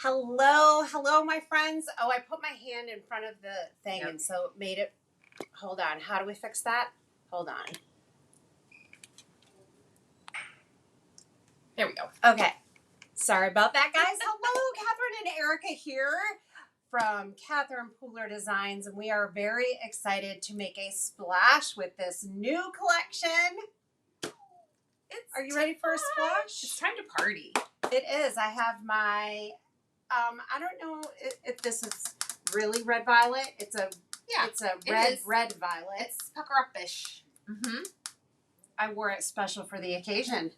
Hello, my friends. Oh, I put my hand in front of the thing, and so it made it. Hold on. How do we fix that? Hold on. There we go. Okay. Sorry about that, guys. Hello, Catherine and Erica here from Catherine Pooler Designs, and we are very excited to make a splash with this new collection. Are you ready for a splash? It's time to party. It is. I have my, I don't know if this is really red violet. It's a red violet. It's pucker up-ish. Mm-hmm. I wore it special for the occasion.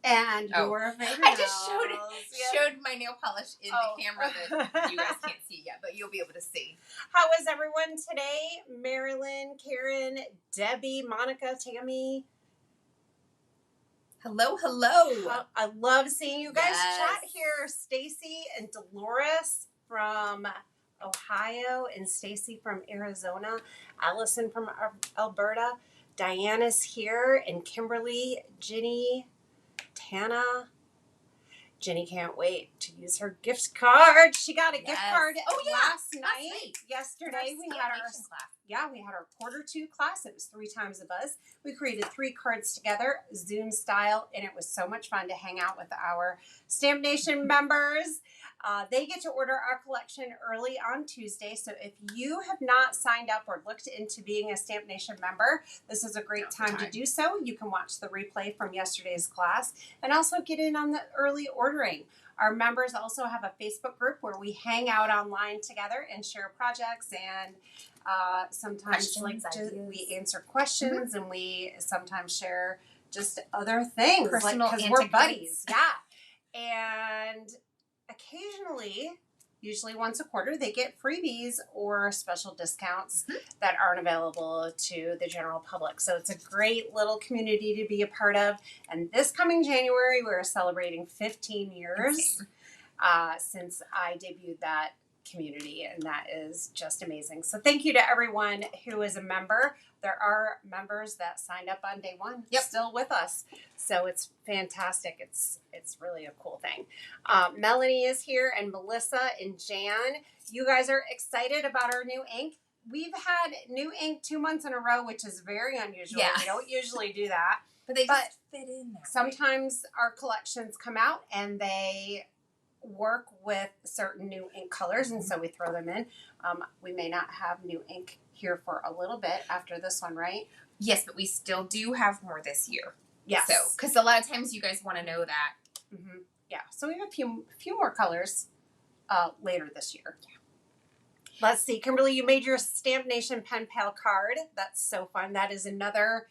And your favorite. I just showed my nail polish in the camera that you guys can't see yet, but you'll be able to see. How is everyone today? Marilyn, Karen, Debbie, Monica, Tammy. Hello. I love seeing you guys chat here. Stacy and Dolores from Ohio and Stacy from Arizona. Allison from Alberta. Diana's here and Kimberly, Ginny, Tana. Jenny can't wait to use her gift card. She got a gift card last night. Yesterday we had our quarter 2 class. It was 3 times the buzz. We created 3 cards together, Zoom style, and it was so much fun to hang out with our Stamp Nation members. They get to order our collection early on Tuesday. So if you have not signed up or looked into being a Stamp Nation member, this is a great time to do so. You can watch the replay from yesterday's class and also get in on the early ordering. Our members also have a Facebook group where we hang out online together and share projects and sometimes we answer questions and we sometimes share just other things because we're buddies. Yeah. And occasionally, usually once a quarter, they get freebies or special discounts that aren't available to the general public. So it's a great little community to be a part of. And this coming January, we're celebrating 15 years since I debuted that community, and that is just amazing. So thank you to everyone who is a member. There are members that signed up on day 1 still with us. So it's fantastic. It's really a cool thing. Melanie is here and Melissa and Jan. You guys are excited about our new ink. We've had new ink 2 months in a row, which is very unusual. Yeah. We don't usually do that. But they just fit in there. Sometimes our collections come out and they work with certain new ink colors, and so we throw them in. We may not have new ink here for a little bit after this one, right? Yes, but we still do have more this year. Yes. So, because a lot of times you guys want to know that. Mm-hmm. Yeah. So we have a few more colors later this year. Yeah. Let's see, Kimberly, you made your Stamp Nation pen pal card. That's so fun. That is another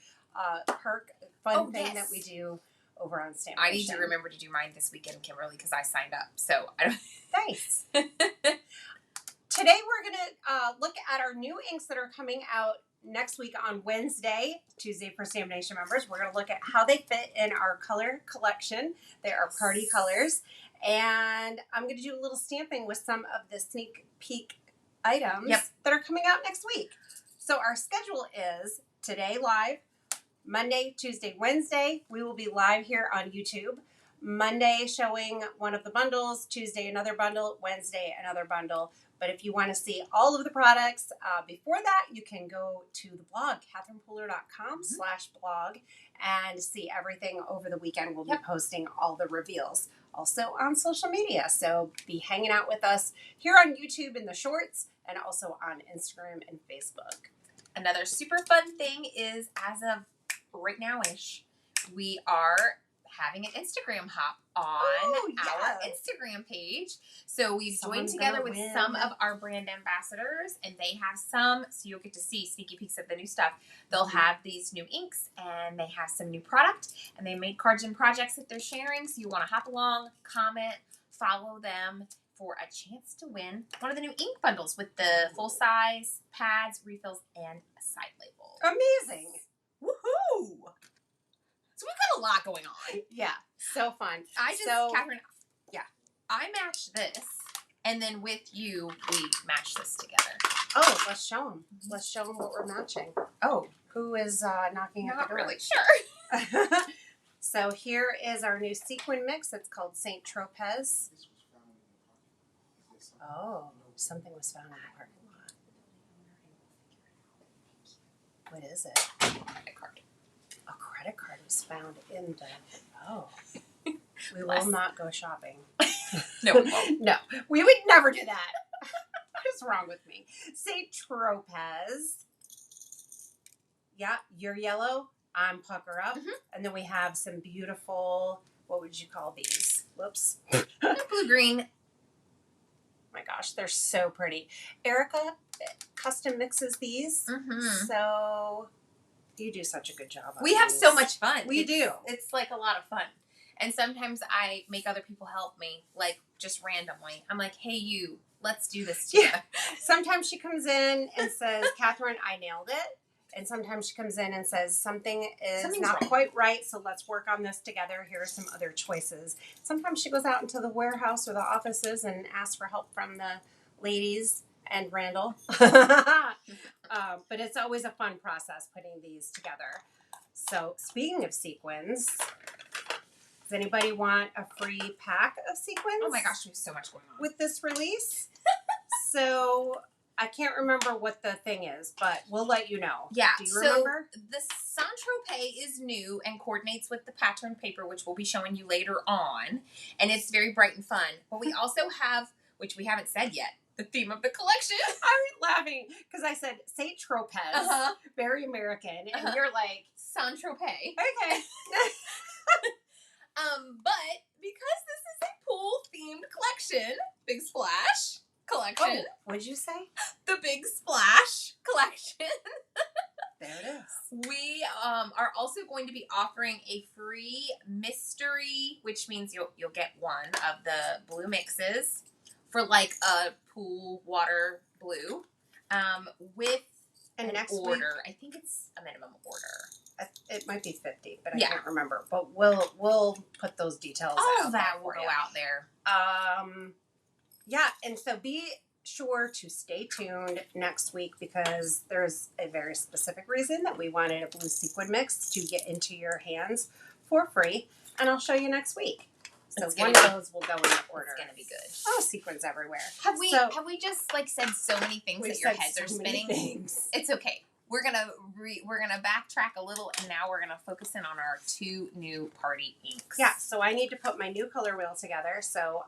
fun thing that we do over on Stamp Nation. I need to remember to do mine this weekend, Kimberly, because I signed up. So I don't. Nice. Today we're going to look at our new inks that are coming out next week on Wednesday, Tuesday for Stamp Nation members. We're going to look at how they fit in our color collection. They are party colors. And I'm going to do a little stamping with some of the sneak peek items that are coming out next week. So our schedule is today live, Monday, Tuesday, Wednesday. We will be live here on YouTube. Monday showing one of the bundles, Tuesday another bundle, Wednesday another bundle. But if you want to see all of the products before that, you can go to the blog, catherinepooler.com/blog, and see everything over the weekend. We'll be posting all the reveals. Also on social media. So be hanging out with us here on YouTube in the shorts and also on Instagram and Facebook. Another super fun thing is, as of right now-ish, we are having an Instagram hop on our Instagram page. So we've joined together with some of our brand ambassadors, and they have some, so you'll get to see sneaky peeks of the new stuff. They'll have these new inks, and they have some new product, and they make cards and projects that they're sharing. So you want to hop along, comment, follow them for a chance to win one of the new ink bundles with the full-size pads, refills, and a side label. Amazing. Woohoo! So we've got a lot going on. Yeah, so fun. Catherine, I matched this, and then with you, we matched this together. Oh, let's show them. Let's show them what we're matching. Oh. Who is knocking at the door? Not really sure. So here is our new sequin mix. It's called St. Tropez. Oh, something was found in the parking lot. What is it? Credit card. A credit card was found in the... Oh. We will not go shopping. No, we won't. No, we would never do that. What is wrong with me? Say Tropez. Yeah, you're yellow. I'm pucker up. Mm-hmm. And then we have some beautiful, what would you call these? Whoops. Blue-green. My gosh, they're so pretty. Erica custom mixes these. Mm-hmm. So you do such a good job on We have these. so much fun. We do. It's like a lot of fun. And sometimes I make other people help me, like just randomly. I'm like, hey, you, let's do this together. Yeah. Sometimes she comes in and says, Catherine, I nailed it. And sometimes she comes in and says, something's not wrong. quite right, so let's work on this together. Here are some other choices. Sometimes she goes out into the warehouse or the offices and asks for help from the ladies and Randall. But it's always a fun process putting these together. So speaking of sequins, does anybody want a free pack of sequins? Oh my gosh, there's so much going on. With this release? So... I can't remember what the thing is, but we'll let you know. Yeah. Do you remember? The Saint-Tropez is new and coordinates with the pattern paper, which we'll be showing you later on. And it's very bright and fun. But we also have, which we haven't said yet, the theme of the collection. I'm laughing because I said Saint Tropez, very American, and you're like, Saint-Tropez. Okay. But because this is a pool-themed collection, Big Splash collection. Oh, what'd you say? The Big Splash collection. There it is. We are also going to be offering a free mystery, which means you'll get one of the blue mixes for like a pool water blue with an next order. week, I think it's a minimum order. It might be 50, but I Yeah. can't remember. But we'll put those details All out of that there will for go you. out there. Yeah, and so be sure to stay tuned next week because there's a very specific reason that we wanted a blue sequin mix to get into your hands for free, and I'll show you next week. So one of those will go in the order. It's gonna be good. Oh, sequins everywhere. Have we just like said so many things that your heads are spinning? It's okay. We're gonna backtrack a little, and now we're gonna focus in on our 2 new party inks. Yeah. So I need to put my new color wheel together. So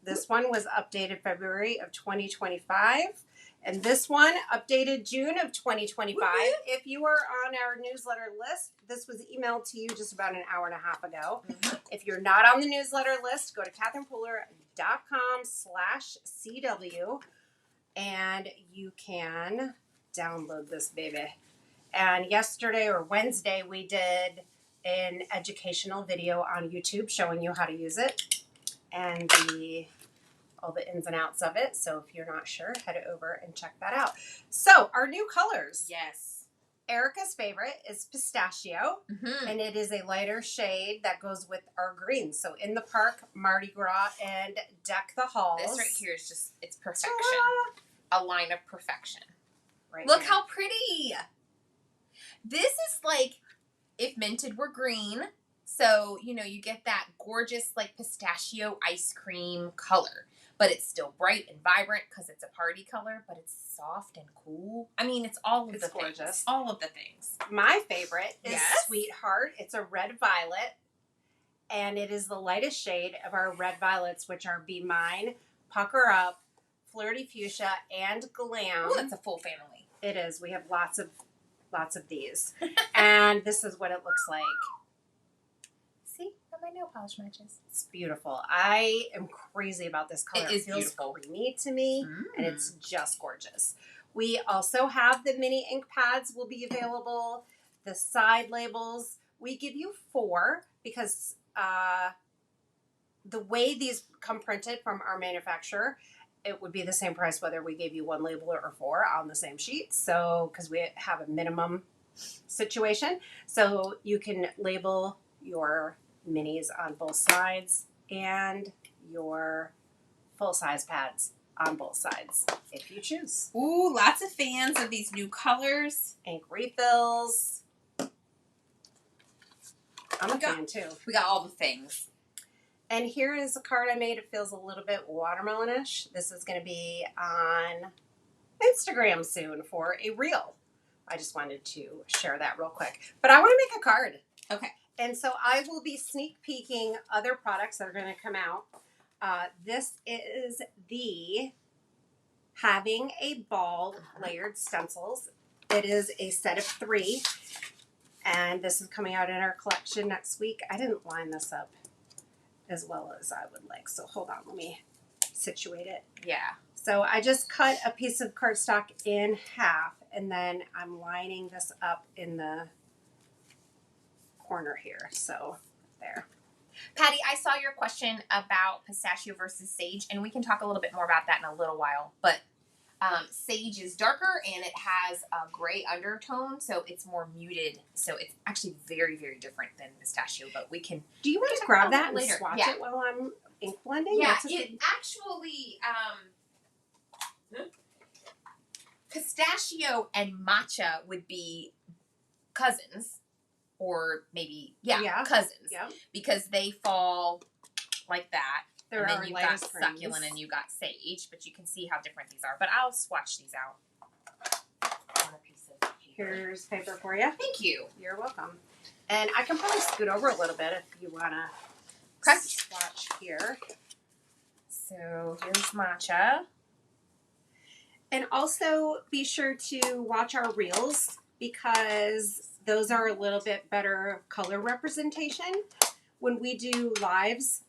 this one was updated February of 2025, and this one updated June of 2025. Woo-hoo. If you are on our newsletter list, this was emailed to you just about an hour and a half ago. Mm-hmm. If you're not on the newsletter list, go to catherinepooler.com/CW, and you can download this baby. And yesterday or Wednesday, we did an educational video on YouTube showing you how to use it and all the ins and outs of it. So if you're not sure, head over and check that out. So our new colors. Yes. Erica's favorite is pistachio, and it is a lighter shade that goes with our green. So in the park, Mardi Gras, and deck the halls. This right here is just, it's perfection. Ta-da! A line of perfection. Right Look here. how pretty. This is like if minted were green. So, you get that gorgeous like pistachio ice cream color. But it's still bright and vibrant because it's a party color, but it's soft and cool. I mean, it's all of the gorgeous. things. All of the things. My favorite is Yes? Sweetheart. It's a red violet, and it is the lightest shade of our red violets, which are Be Mine, Pucker Up, Flirty, Fuchsia, and Glam. Ooh, that's a full family. It is. We have lots of these. And this is what it looks like. See how my nail polish matches. It's beautiful. I am crazy about this color. It is feels beautiful. creamy to me, and it's just gorgeous. We also have the mini ink pads will be available. The side labels, we give you 4 because the way these come printed from our manufacturer, it would be the same price whether we gave you 1 label or 4 on the same sheet. So, because we have a minimum situation. So you can label your minis on both sides and your full-size pads on both sides if you choose. Ooh, lots of fans of these new colors. Ink refills. I'm a fan too. We got all the things. And here is a card I made. It feels a little bit watermelonish. This is going to be on Instagram soon for a reel. I just wanted to share that real quick. But I want to make a card. Okay. And so I will be sneak peeking other products that are going to come out. This is the Having a Ball layered stencils. It is a set of 3. And this is coming out in our collection next week. I didn't line this up as well as I would like. So hold on, let me situate it. Yeah. So I just cut a piece of cardstock in half, and then I'm lining this up in the corner here. So there. Patty, I saw your question about pistachio versus sage, and we can talk a little bit more about that in a little while. But sage is darker, and it has a gray undertone, so it's more muted. So it's actually very, very different than pistachio, but we can... Do you want to grab that and later. swatch Yeah. it while I'm ink blending? Yeah, it actually... pistachio and matcha would be cousins, or maybe, cousins. Yeah. Because they fall like that. There and are then you've got lattice frames. succulent and you got sage, but you can see how different these are. But I'll swatch these out. On a piece of paper. Here's paper for you. Thank you. You're welcome. And I can probably scoot over a little bit if you want to swatch here. So here's matcha. And also be sure to watch our reels because those are a little bit better color representation. When we do lives,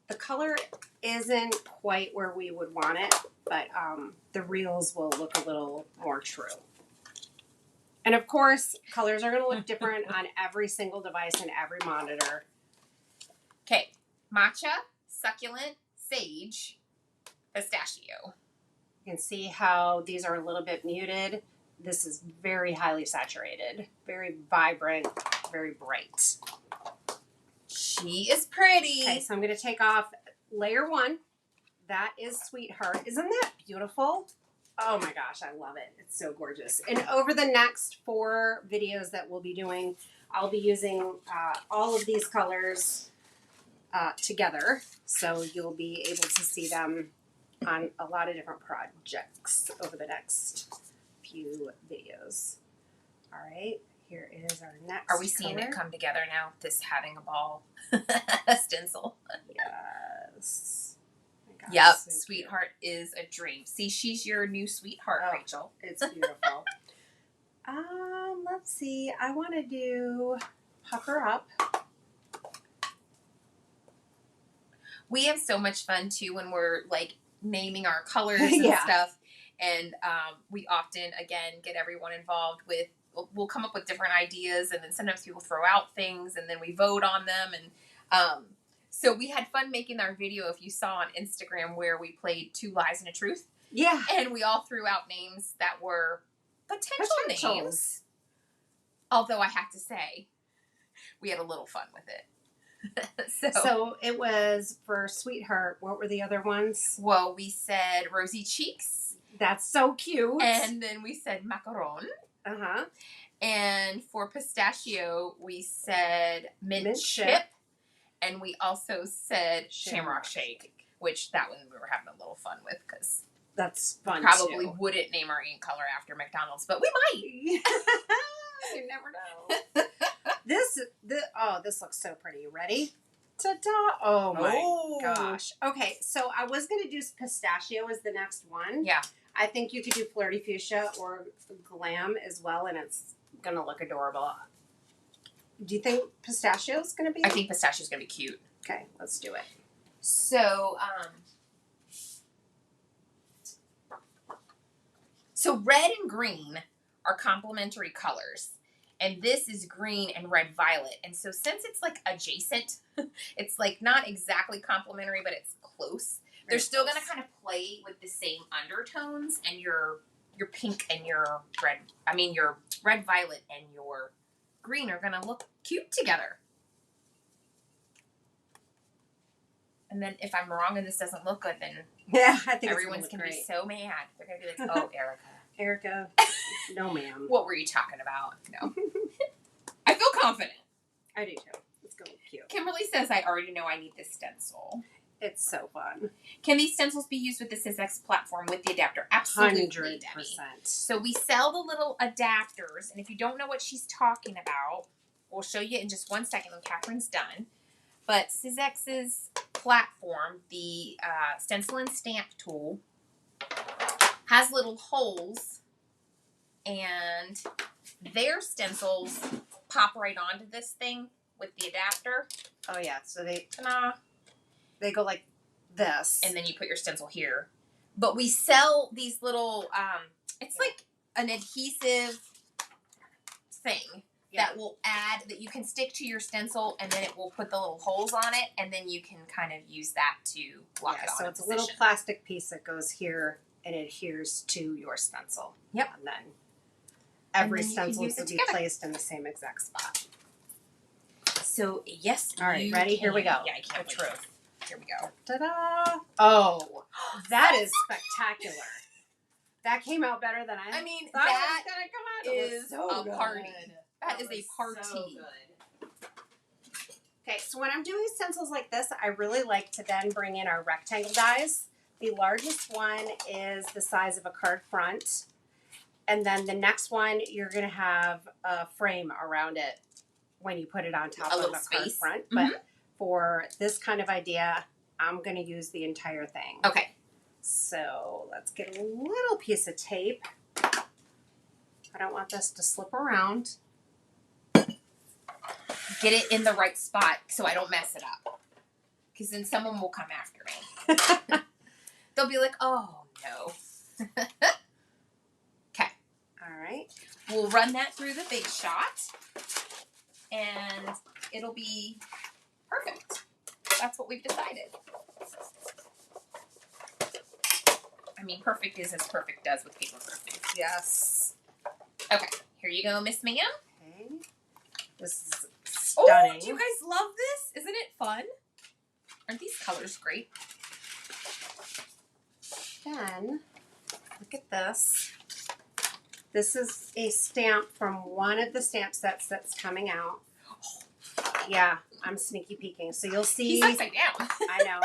the color isn't quite where we would want it, but the reels will look a little more true. And of course, colors are going to look different on every single device and every monitor. Okay, matcha, succulent, sage, pistachio. You can see how these are a little bit muted. This is very highly saturated, very vibrant, very bright. She is pretty. Okay, so I'm going to take off layer 1. That is Sweetheart. Isn't that beautiful? Oh my gosh, I love it. It's so gorgeous. And over the next 4 videos that we'll be doing, I'll be using all of these colors together. So you'll be able to see them on a lot of different projects over the next few videos. All right, here is our next Are we seeing color. it come together now? This having a ball stencil. Yes. Oh my gosh, Yep, so Sweetheart is a dream. See, she's your new sweetheart, Oh. Rachel. It's beautiful. Let's see. I want to do Pucker Up. We have so much fun too when we're like naming our colors and Yeah. stuff. And we often, again, get everyone involved with, we'll come up with different ideas, and then sometimes people throw out things and then we vote on them. And so we had fun making our video, if you saw on Instagram, where we played 2 Lies and a Truth. Yeah. And we all threw out names that were potential Potentials. names. Although I have to say, we had a little fun with it. So it was for Sweetheart. What were the other ones? Well, we said Rosy Cheeks. That's so cute. And then we said Macaron. Uh-huh. And for Pistachio, we said Mint Chip. Chip. And we also said Shamrock Shamrock Shake, which that one we were having a little fun with because That's fun probably too. wouldn't name our ink color after McDonald's, but we might. You never know. This looks so pretty. You ready? Ta-da! Oh my gosh. Okay, so I was going to do Pistachio as the next one. Yeah. I think you could do Flirty Fuchsia or Glam as well, and it's going to look adorable. Do you think Pistachio is going to be? I think Pistachio's going to be cute. Okay, let's do it. So, so red and green are complementary colors. And this is green and red violet. And so since it's like adjacent, it's like not exactly complementary, but it's close. They're still going to kind of play with the same undertones, and your pink and your red violet and your green are going to look cute together. And then if I'm wrong and this doesn't look good, then Yeah, I think everyone's going to be so mad. They're going to be like, oh, Erica. Erica, no ma'am. What were you talking about? No. I feel confident. I do too. Let's go. cute. Kimberly says, I already know I need this stencil. It's so fun. Can these stencils be used with the Sizzix platform with the adapter? Absolutely, 100%. Debbie. So we sell the little adapters, and if you don't know what she's talking about, we'll show you in just 1 second when Catherine's done. But Sizzix's platform, the stencil and stamp tool, has little holes, and their stencils pop right onto this thing with the adapter. Oh yeah, so they Ta-da. They go like this. And then you put your stencil here. But we sell these little, it's like an adhesive thing that will add, that you can stick to your stencil, and then it will put the little holes on it, and then you can kind of use that to lock it on. So it's a little plastic piece that goes here and adheres to your stencil. Yep. And then every stencil will be placed in the same exact spot. So, yes. All right, ready? Here we go. Yeah, I can't wait. Truth. Here we go. Ta-da! Oh, that is spectacular. That came out better than I mean, thought that it was going to come out. It was so a good. party. That is a party. So good. Okay, so when I'm doing stencils like this, I really like to then bring in our rectangle dies. The largest one is the size of a card front. And then the next one, you're going to have a frame around it when you put it on top of a card front. But for this kind of idea, I'm going to use the entire thing. Okay. So let's get a little piece of tape. I don't want this to slip around. Get it in the right spot so I don't mess it up. Because then someone will come after me. They'll be like, oh, no. Okay. All right. We'll run that through the Big Shot. And it'll be perfect. That's what we've decided. I mean, perfect is as perfect does with paper perfect. Yes. Okay. Here you go, Miss Ma'am. Okay. This is stunning. Oh, do you guys love this? Isn't it fun? Aren't these colors great? Then, look at this. This is a stamp from one of the stamp sets that's coming out. Yeah, I'm sneaky peeking. So you'll see. He's upside down. I know.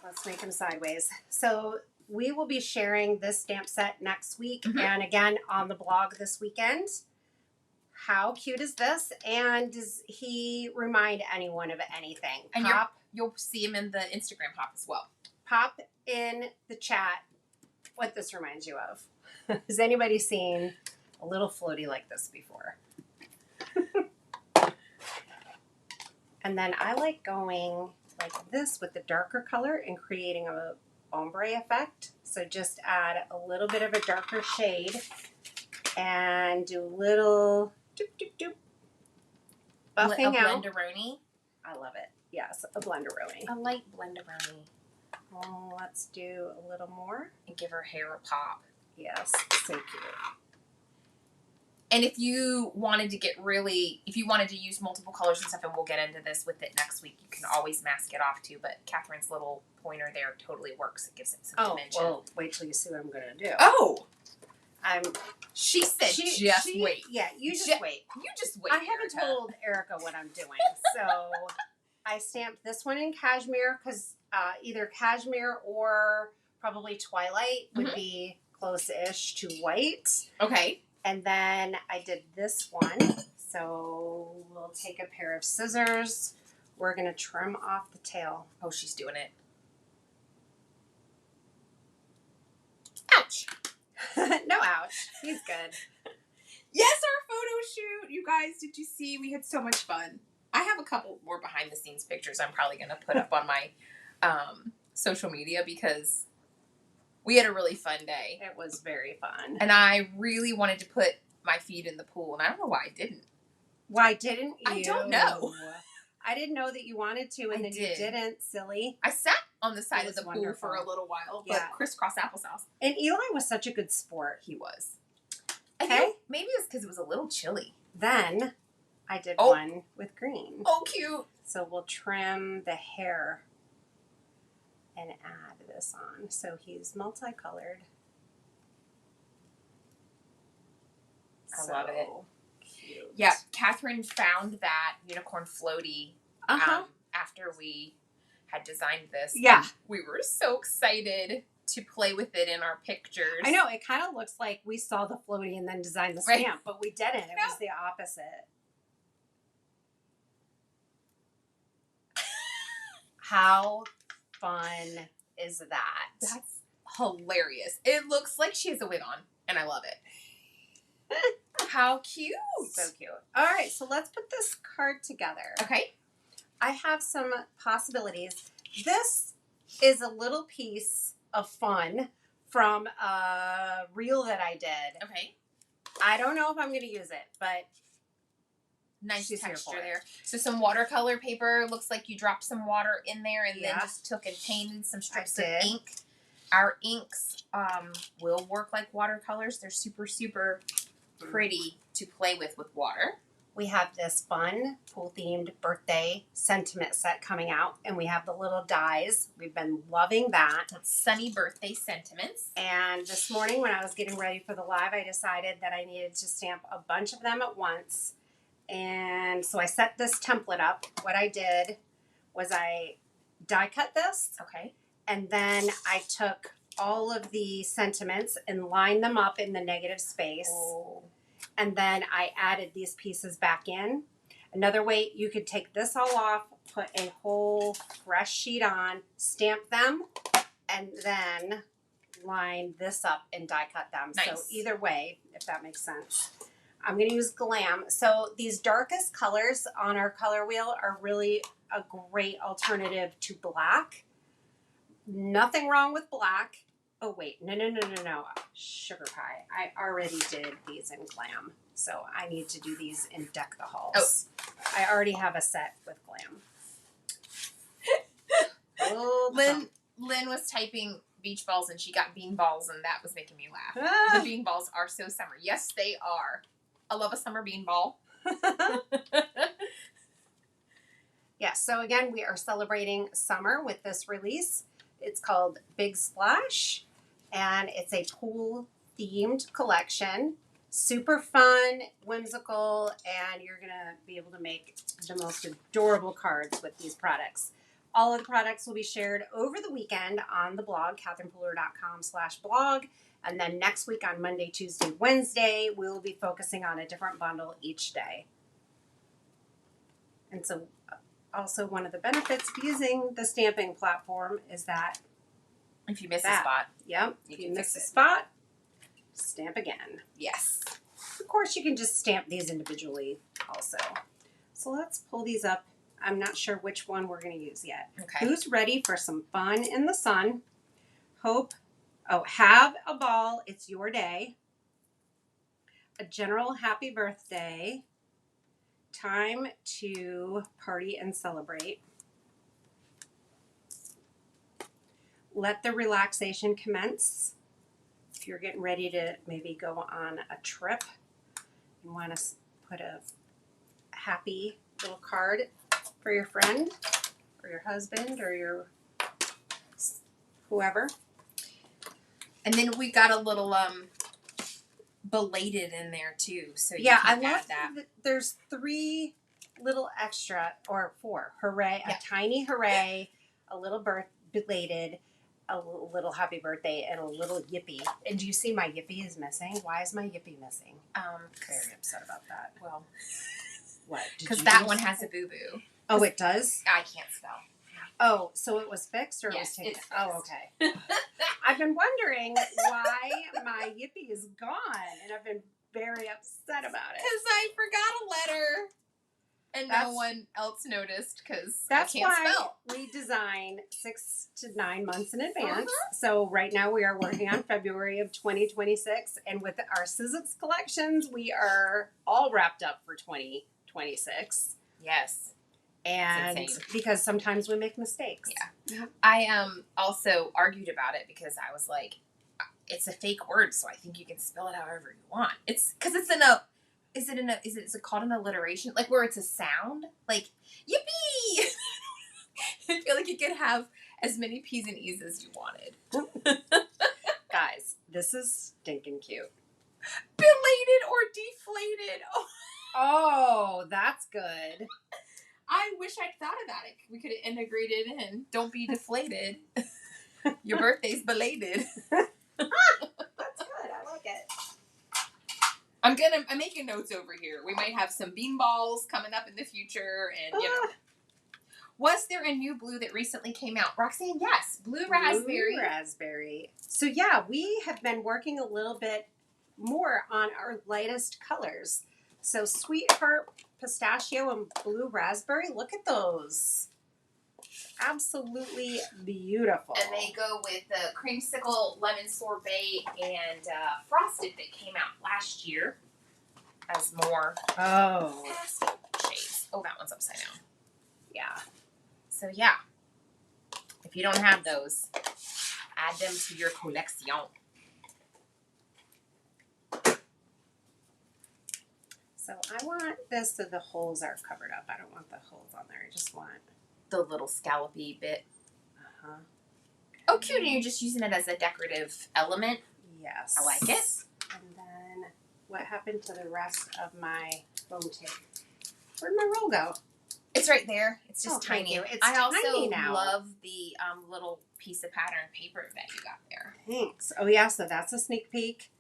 Let's make him sideways. So we will be sharing this stamp set next week and again on the blog this weekend. How cute is this? And does he remind anyone of anything? And you'll see him in the Instagram hop as well. Pop in the chat what this reminds you of. Has anybody seen a little floaty like this before? And then I like going like this with the darker color and creating a ombre effect. So just add a little bit of a darker shade and do a little doop, doop, doop. Buffing out. A blenderoni. I love it. Yes, a blenderoni. A light blenderoni. Oh, let's do a little more. And give her hair a pop. Yes, so cute. And if you wanted to use multiple colors and stuff, and we'll get into this with it next week, you can always mask it off too, but Catherine's little pointer there totally works. It gives it some dimension. Well, wait till you see what I'm going to do. Oh! She said just wait. Yeah, you just wait. You just wait, I haven't told Erica what I'm doing, so I stamped this one in cashmere because either cashmere or probably twilight would be close-ish to white. Okay. And then I did this one. So we'll take a pair of scissors. We're going to trim off the tail. Oh, she's doing it. Ouch. No ouch. He's good. Yes, our photo shoot. You guys, did you see? We had so much fun. I have a couple more behind the scenes pictures I'm probably going to put up on my social media because we had a really fun day. It was very fun. And I really wanted to put my feet in the pool, and I don't know why I didn't. Why didn't you? I don't know. I didn't know that you wanted to, and then you didn't, silly. I sat on the side of the pool for a little while, but crisscross applesauce. And Eli was such a good sport. He was. Okay. Maybe it was because it was a little chilly. Then I did one with green. Oh, cute. So we'll trim the hair and add this on. So he's multicolored. I love it. Cute. Yeah, Catherine found that unicorn floaty after we had designed this. Yeah. We were so excited to play with it in our pictures. I know, it kind of looks like we saw the floaty and then designed the stamp, but we didn't. It was the opposite. How fun is that? That's hilarious. It looks like she has a wig on, and I love it. How cute. So cute. All right, so let's put this card together. Okay. I have some possibilities. This is a little piece of fun from a reel that I did. Okay. I don't know if I'm going to use it, but nice texture there. So some watercolor paper. Looks like you dropped some water in there and then just took and painted some strips of ink. Our inks will work like watercolors. They're super, super pretty to play with water. We have this fun pool-themed birthday sentiment set coming out, and we have the little dies. We've been loving that. That's sunny birthday sentiments. And this morning when I was getting ready for the live, I decided that I needed to stamp a bunch of them at once. And so I set this template up. What I did was I die cut this. Okay. And then I took all of the sentiments and lined them up in the negative space. Oh. And then I added these pieces back in. Another way, you could take this all off, put a whole fresh sheet on, stamp them, and then line this up and die cut them. Nice. So either way, if that makes sense. I'm going to use Glam. So these darkest colors on our color wheel are really a great alternative to black. Nothing wrong with black. Oh, wait. No. Sugar pie. I already did these in Glam. So I need to do these in Deck the Halls. Oh. I already have a set with Glam. Lynn was typing beach balls and she got bean balls and that was making me laugh. Ah. The bean balls are so summer. Yes, they are. I love a summer bean ball. Yeah, so again, we are celebrating summer with this release. It's called Big Splash, and it's a pool-themed collection. Super fun, whimsical, and you're going to be able to make the most adorable cards with these products. All of the products will be shared over the weekend on the blog, catherinepooler.com/blog. And then next week on Monday, Tuesday, Wednesday, we will be focusing on a different bundle each day. And so also one of the benefits of using the stamping platform is that if you miss a spot, yep, if you miss a spot, stamp again. Yes. Of course, you can just stamp these individually also. So let's pull these up. I'm not sure which one we're going to use yet. Okay. Who's ready for some fun in the sun? Have a ball. It's your day. A general happy birthday. Time to party and celebrate. Let the relaxation commence. If you're getting ready to maybe go on a trip, you want to put a happy little card for your friend or your husband or your whoever. And then we got a little belated in there too. So I love that. There's 3 little extra, or 4. Hooray, a tiny hooray, a little belated, a little happy birthday, and a little yippee. And do you see my yippee is missing? Why is my yippee missing? Very upset about that. Well, what? Because that one has a boo-boo. Oh, it does? I can't spell. Oh, so it was fixed, or it was taken? Oh, okay. I've been wondering why my yippee is gone, and I've been very upset about it. Because I forgot a letter, and no one else noticed because I can't spell. We design 6 to 9 months in advance. So right now we are working on February of 2026, and with our Sizzix collections, we are all wrapped up for 2026. Yes. And because sometimes we make mistakes. Yeah. I also argued about it because I was like, it's a fake word, so I think you can spell it however you want. It's because it's in a, is it called an alliteration? Like where it's a sound? Like, yippee! I feel like you could have as many P's and E's as you wanted. Guys, this is stinking cute. Belated or deflated. Oh. Oh, that's good. I wish I'd thought about it. We could have integrated in. Don't be deflated. Your birthday's belated. That's good. I like it. I'm making notes over here. We might have some bean balls coming up in the future, and Was there a new blue that recently came out? Roxanne, yes. Blue raspberry. Blue raspberry. So yeah, we have been working a little bit more on our lightest colors. So Sweetheart Pistachio and Blue Raspberry. Look at those. Absolutely beautiful. And they go with the Creamsicle Lemon Sorbet and Frosted that came out last year as more pastel shades. Oh, that one's upside down. Yeah. So yeah, if you don't have those, add them to your collection. So I want this so the holes are covered up. I don't want the holes on there. I just want the little scallopy bit. Uh-huh. Oh, cute. And you're just using it as a decorative element. Yes. I like it. And then what happened to the rest of my foam tape? Where'd my roll go? It's right there. It's just tiny. It's I tiny also now. Love the little piece of pattern paper that you got there. Thanks. Oh yeah, so that's a sneak peek.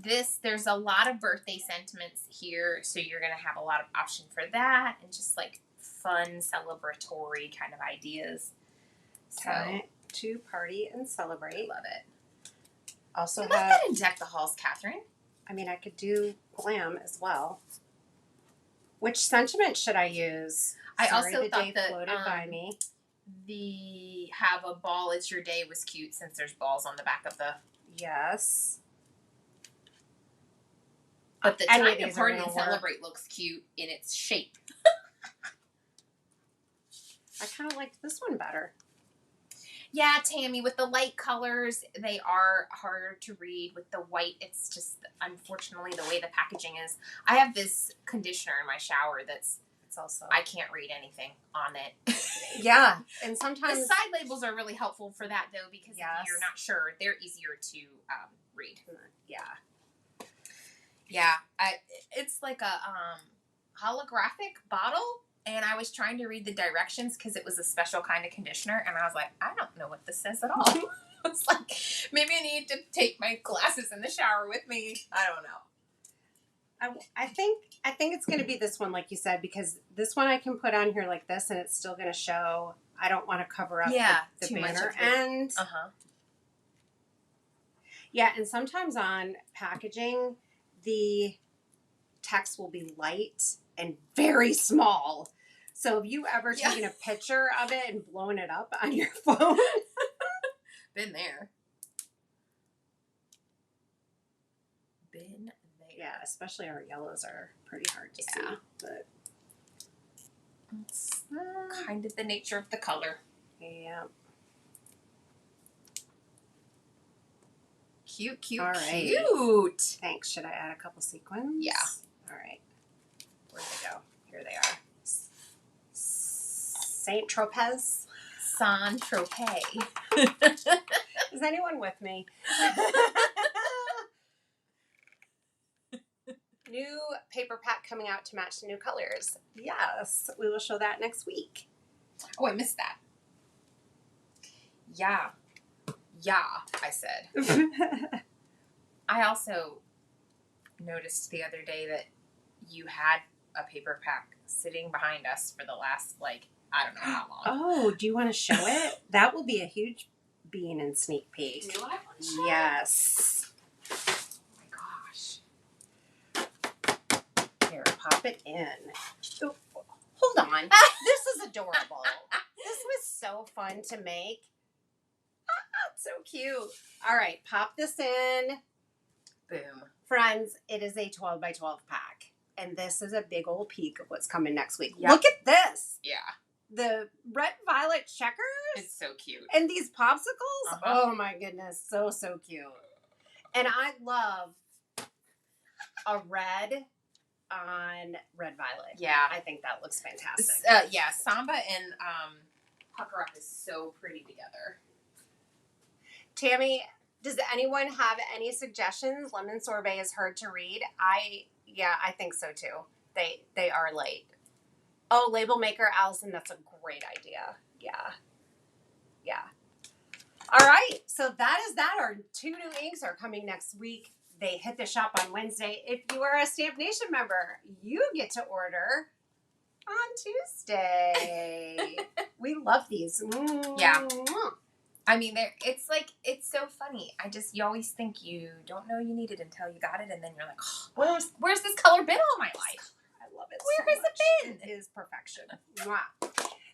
There's a lot of birthday sentiments here, so you're going to have a lot of option for that and just like fun, celebratory kind of ideas. So, Time to party and celebrate. I love it. Also Go ahead and deck the halls, Catherine. I mean, I could do glam as well. Which sentiment should I use? I Sorry, also the thought day that floated by me. The have a ball, it's your day was cute since there's balls on the back of the... Yes. But the Any time of to these are party gonna and work. celebrate looks cute in its shape. I kind of liked this one better. Yeah, Tammy, with the light colors, they are harder to read. With the white, it's just, unfortunately, the way the packaging is. I have this conditioner in my shower it's also, I can't read anything on it. Yeah, and The sometimes side labels are really helpful for that, though, because Yes. if you're not sure, they're easier to read. Yeah. Yeah, it's like a holographic bottle, and I was trying to read the directions because it was a special kind of conditioner, and I was like, I don't know what this says at all. It's like, maybe I need to take my glasses in the shower with me. I don't know. I think it's going to be this one, like you said, because this one I can put on here like this, and it's still going to show. I don't want to cover up the too much banner of the- end. Yeah, and sometimes on packaging, the text will be light and very small. So have you ever taken a picture of it and blown it up on your phone? Been there. Been there. Yeah, especially our yellows are pretty hard to see. But it's kind of the nature of the color. Yeah. Cute, cute, All right. cute. Thanks. Should I add a couple sequins? Yeah. All right. Where'd they go? Here they are. Saint Tropez. Saint Tropez. Is anyone with me? New paper pack coming out to match the new colors. Yes, we will show that next week. Oh, I missed that. Yeah. Yeah, I said. I also noticed the other day that you had a paper pack sitting behind us for the last, I don't know how long. Oh, do you want to show it? That will be a huge bean and sneak peek. Do I want to show Yes. Oh my gosh. Here, pop it in. Oh, hold on. This is adorable. This was so fun to make. So cute. All right, pop this in. Boom. Friends, it is a 12 by 12 pack. And this is a big old peek of what's coming next week. Yep. Look at this. Yeah. The red violet checkers. It's so cute. And these popsicles. Uh-huh. Oh my goodness. So, so cute. And I love a red on red violet. Yeah. I think that looks fantastic. Yeah, Samba and Pucker Up is so pretty together. Tammy, Does anyone have any suggestions? Lemon sorbet is hard to read. I think so too. They are light. Oh, label maker, Allison, that's a great idea. Yeah. All right, so that is that. Our 2 new inks are coming next week. They hit the shop on Wednesday. If you are a Stamp Nation member, you get to order on Tuesday. We love these. Yeah. I mean, it's so funny. You always think you don't know you need it until you got it, and then you're like, oh, where's this color been all my life? I love it. Where has it been? It is perfection. Wow.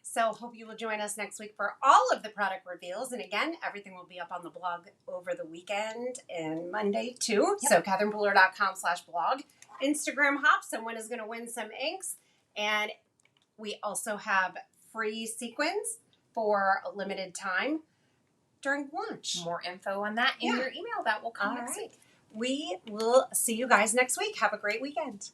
So hope you will join us next week for all of the product reveals. And again, everything will be up on the blog over the weekend and Monday too. Yep. So KatherinePooler.com/blog. Instagram hop. Someone is going to win some inks. And we also have free sequins for a limited time during launch. More info on that in your email. That will come next week. We will see you guys next week. Have a great weekend.